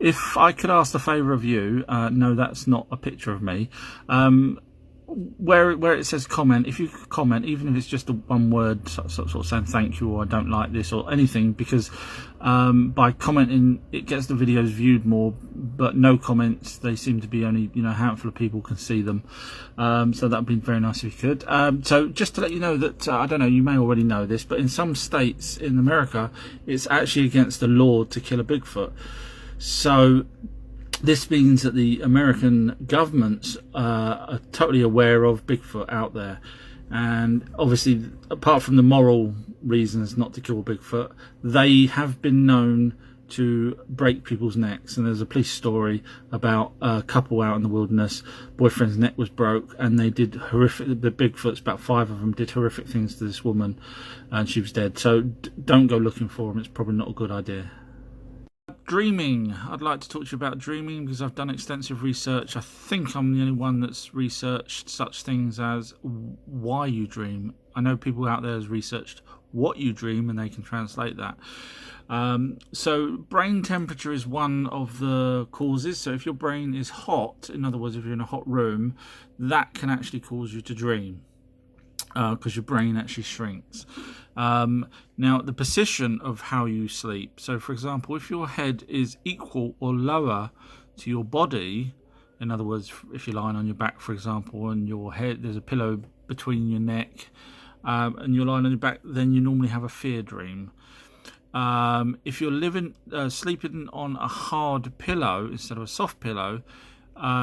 If I could ask the favour of you, no, that's not a picture of me. Where it says comment, if you could comment, even if it's just a one word sort of saying thank you or I don't like this or anything, because by commenting it gets the videos viewed more, but no comments, they seem to be only, a handful of people can see them. So that would be very nice if you could. So just to let you know that, I don't know, you may already know this, but in some states in America it's actually against the law to kill a Bigfoot. So this means that the American governments are totally aware of Bigfoot out there. And obviously, apart from the moral reasons not to kill Bigfoot, they have been known to break people's necks. And there's a police story about a couple out in the wilderness. Boyfriend's neck was broke, and they did horrific, the Bigfoots, about 5 of them, did horrific things to this woman, and she was dead. So don't go looking for them. It's probably not a good idea. Dreaming. I'd like to talk to you about dreaming because I've done extensive research. I think I'm the only one that's researched such things as why you dream. I know people out there has researched what you dream and they can translate that. So brain temperature is one of the causes. So if your brain is hot, in other words, if you're in a hot room, that can actually cause you to dream. Because your brain actually shrinks. Now, the position of how you sleep. So, for example, if your head is equal or lower to your body, in other words, if you're lying on your back, for example, and your head, there's a pillow between your neck, and you're lying on your back, then you normally have a fear dream. If you're sleeping on a hard pillow instead of a soft pillow,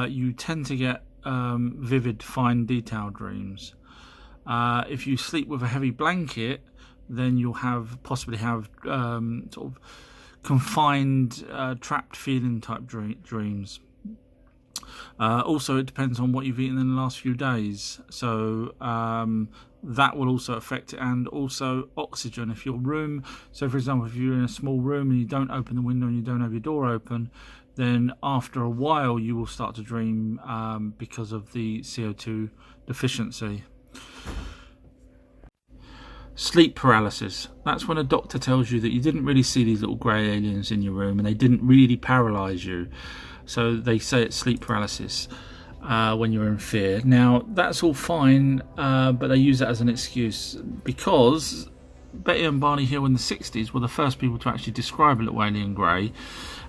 you tend to get vivid, fine detail dreams. If you sleep with a heavy blanket, then you'll possibly have sort of confined, trapped feeling type dreams. Also, it depends on what you've eaten in the last few days, so that will also affect it, and also oxygen. If your room, so for example, if you're in a small room and you don't open the window and you don't have your door open, then after a while you will start to dream because of the CO2 deficiency. Sleep paralysis. That's when a doctor tells you that you didn't really see these little grey aliens in your room and they didn't really paralyse you. So they say it's sleep paralysis when you're in fear. Now, that's all fine, but they use that as an excuse because Betty and Barney Hill in the 60s were the first people to actually describe a little alien grey,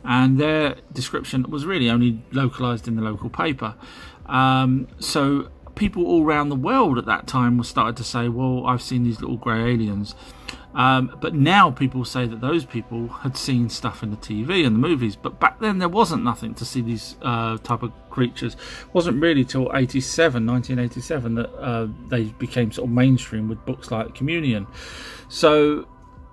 and their description was really only localised in the local paper. So people all around the world at that time were started to say, well, I've seen these little grey aliens. But now people say that those people had seen stuff in the TV and the movies, but back then there wasn't nothing to see these type of creatures. It wasn't really till 1987 that they became sort of mainstream with books like Communion. So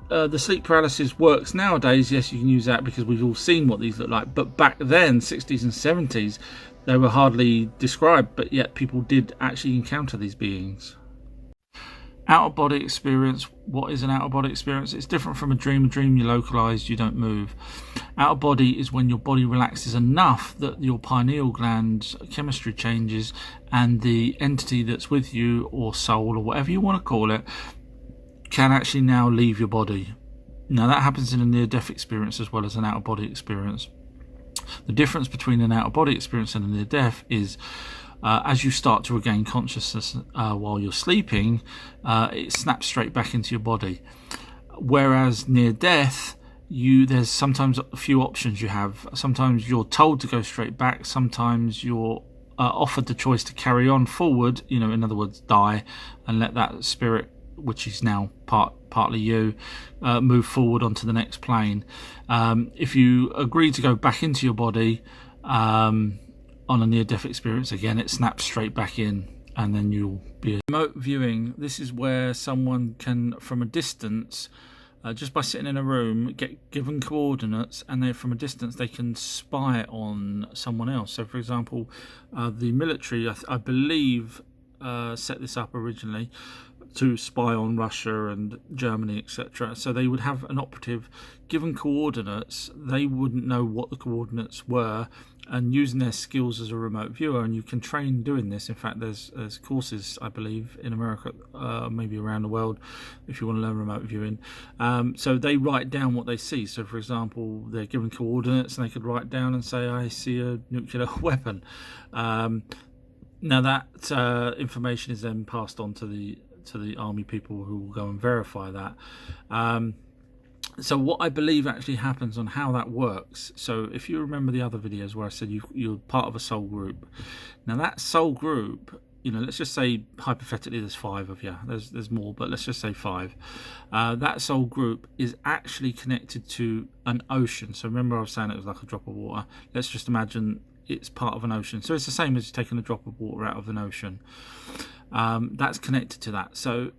the sleep paralysis works nowadays. Yes, you can use that because we've all seen what these look like, but back then, 60s and 70s, they were hardly described, but yet people did actually encounter these beings. Out-of-body experience. What is an out-of-body experience? It's different from a dream. A dream, you're localised, you don't move. Out-of-body is when your body relaxes enough that your pineal gland chemistry changes and the entity that's with you, or soul, or whatever you want to call it, can actually now leave your body. Now, that happens in a near-death experience as well as an out-of-body experience. The difference between an out-of-body experience and a near-death is as you start to regain consciousness while you're sleeping, it snaps straight back into your body. Whereas near-death, there's sometimes a few options you have. Sometimes you're told to go straight back. Sometimes you're offered the choice to carry on forward, in other words, die and let that spirit, which is now partly you, move forward onto the next plane. If you agree to go back into your body on a near-death experience, again, it snaps straight back in, and then you'll be... Remote viewing. This is where someone can, from a distance, just by sitting in a room, get given coordinates, and then from a distance they can spy on someone else. So, for example, the military, I believe, set this up originally. to spy on Russia and Germany, etc. So they would have an operative given coordinates. They wouldn't know what the coordinates were, and using their skills as a remote viewer, and you can train doing this. In fact, there's courses, I believe, in America, maybe around the world, if you want to learn remote viewing. So they write down what they see. So, for example, they're given coordinates, and they could write down and say, "I see a nuclear weapon." Now that information is then passed on to the army people, who will go and verify that. So what I believe actually happens on how that works. So if you remember the other videos where I said you're part of a soul group. Now that soul group, let's just say hypothetically there's 5 of you. There's more, but let's just say 5. That soul group is actually connected to an ocean. So remember I was saying it was like a drop of water. Let's just imagine it's part of an ocean. So it's the same as taking a drop of water out of an ocean. That's connected to that. So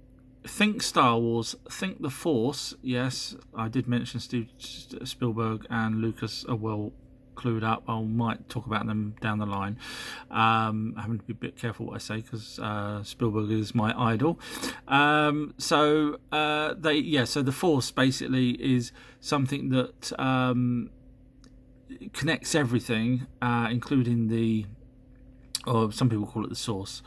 think Star Wars, think the Force. Yes, I did mention Steve Spielberg and Lucas are well clued up. I might talk about them down the line. Having to be a bit careful what I say, because Spielberg is my idol. So the Force basically is something that connects everything, including or some people call it the source,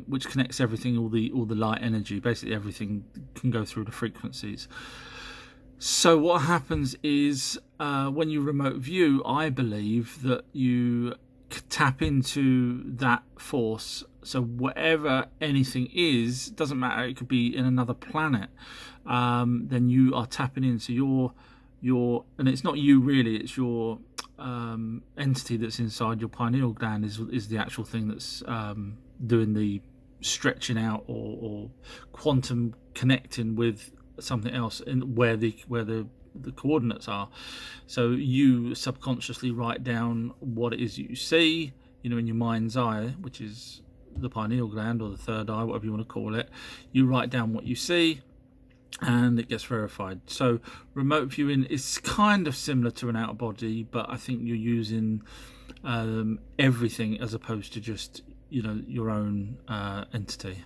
which connects everything, all the light energy. Basically everything can go through the frequencies. So what happens is when you remote view, I believe that you tap into that force. So whatever anything is, doesn't matter, it could be in another planet, then you are tapping into your, and it's not you really, it's your entity that's inside your pineal gland is the actual thing that's doing the stretching out or quantum connecting with something else, in where the coordinates are. So you subconsciously write down what it is you see, in your mind's eye, which is the pineal gland or the third eye, whatever you want to call it. You write down what you see, and it gets verified. So remote viewing is kind of similar to an out body, but I think you're using everything as opposed to just your own entity.